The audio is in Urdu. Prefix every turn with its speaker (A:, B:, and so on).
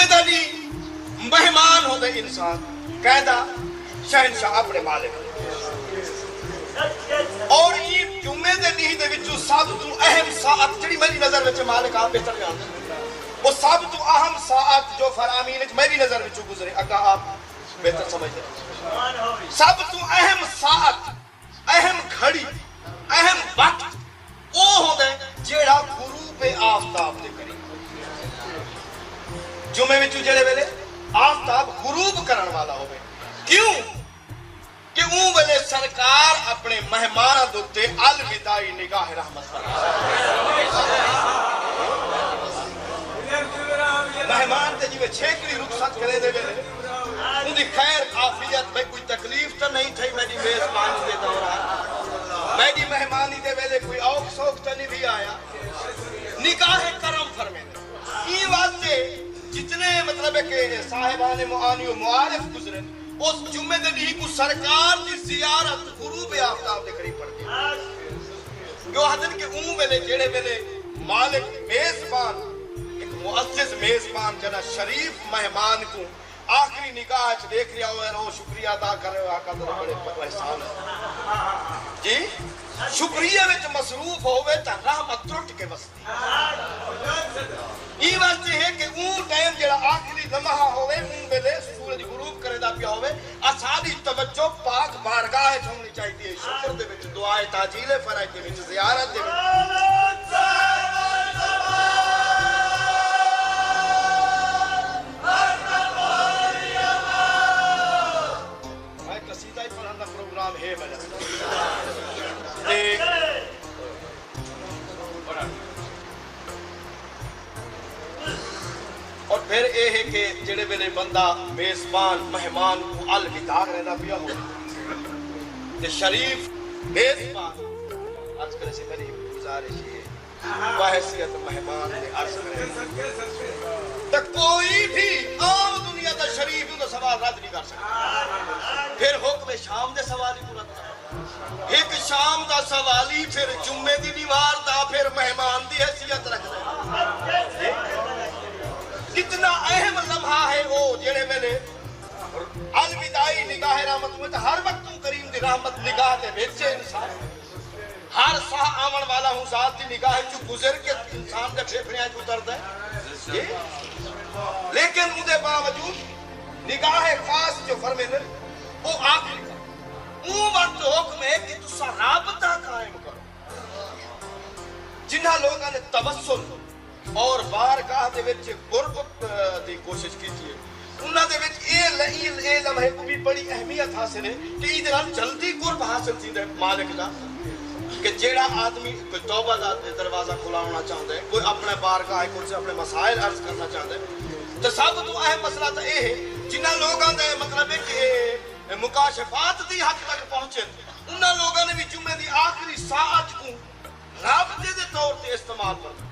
A: جمعے دا نہیں مہمان ہوتے انسان قیدہ شہنشاہ اپنے مالک اور یہ جمعے دے نہیں دے وچوں سب تو اہم ساعت جڑی میری نظر وچ مالک آپ بہتر جانتے وہ سب تو اہم ساعت جو فرامین میری نظر وچوں گزرے اگا آپ بہتر سمجھتے سب تو اہم ساعت اہم گھڑی اہم وقت وہ ہوندے جیڑا غروب آفتاب دے قریب جمعے وچوں جڑے ویلے آفتاب غروب کرن والا ہوے کیوں کہ اون ویلے سرکار اپنے مہماناں دے تے الوداعی نگاہ رحمت مہمان تے جویں چھیکڑی رخصت کرے دے ویلے ان دی خیر عافیت میں کوئی تکلیف تو نہیں تھی میری میزبانی دے دوران میری مہمانی دے ویلے کوئی اوکھ سوکھ تو نہیں بھی آیا نگاہ کرم فرمے یہ واسطے جتنے مطلب ہے کہ صاحبان معانی و معارف گزرے اس جمعے دے نہیں کو سرکار دی زیارت غروب آفتاب دے قریب پڑ گئی جو حدن کے ویلے جڑے ویلے مالک میزبان ایک معزز میزبان جنا شریف مہمان کو آخری نگاہ دیکھ رہا ہوئے رو شکریہ ادا کر رہے ہو آقا تو بڑے احسان جی شکریہ وچ مصروف ہوئے تا رحمت ٹرٹ کے وسطی یہ واسطے ہے کہ اون ٹائم جڑا آخری لمحہ ہوئے اون ویلے سورج غروب کرے دا پیا ہوئے اساڈی توجہ پاک بارگاہ وچ ہونی چاہیے شکر دے وچ دعائے تاجیل فرائض دے وچ زیارت دے وچ ہے میرا اور پھر یہ ہے کہ جڑے ویلے بندہ میزبان مہمان کو الوداع رہنا پیا ہو تے شریف میزبان آج کل سے میری گزارش ہے بحیثیت مہمان نے عرض کرے تو کوئی بھی عام دنیا دا شریف ان کا سوال رد نہیں کر سکتا پھر حکم شام دے سوالی پورا ایک شام دا سوالی پھر جمعے دی دیوار دا پھر مہمان دی حیثیت رکھ دے کتنا اہم لمحہ ہے وہ جڑے ویلے الوداعی نگاہ رحمت میں ہر وقت کریم دی رحمت نگاہ دے وچ انسان ہر سا آمن والا ہوں ذات دی نگاہ چو گزر کے انسان دے پھیپھڑیاں چ اتردا ہے لیکن ان دے باوجود نگاہ خاص جو فرمیندے وہ آخری وہ وقت حکم ہے کہ تسا رابطہ قائم کرو جنہاں لوگاں نے توسل اور بارگاہ دے وچ قربت دی کوشش کیتی ہے انہاں دے وچ اے لمحے کو بھی بڑی اہمیت حاصل ہے کہ ادھر نال جلدی قرب حاصل تھیندا ہے مالک دا کہ جیڑا آدمی کوئی توبہ دا دروازہ کھلانا چاہتا ہے کوئی اپنے بارگاہ کو سے اپنے مسائل عرض کرنا چاہتا ہے تو سب تو اہم مسئلہ تو یہ ہے جنہاں لوگاں دے مطلب ہے کہ مکاشفات دی حد تک پہنچے انہاں لوگاں نے بھی جمعے دی آخری ساعت کو رابطے دے طور تے استعمال کرنا